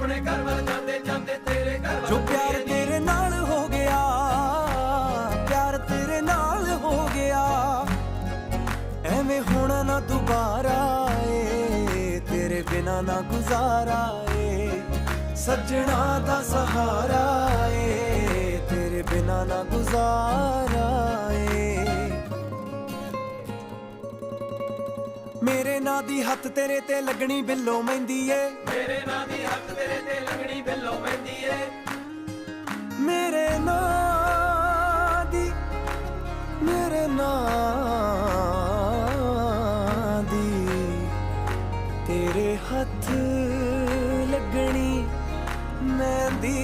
अपने घर वाल जाते जाते तेरे घर जो प्यार तेरे नाल हो गया, प्यार तेरे नाल हो गया, एवें होना ना दोबारा ए, तेरे बिना ना गुजारा ए, सजना दा सहारा ए, तेरे बिना ना गुजारा ए। मेरे नां दी हत्थ तेरे ते लगनी बिल्लो मेहंदी ए, मेरे नां दी हत्थ तेरे ते लगनी बिल्लो मेहंदी ए, मेरे नां दी, मेरे नां दी तेरे हत्थ लगनी मेहंदी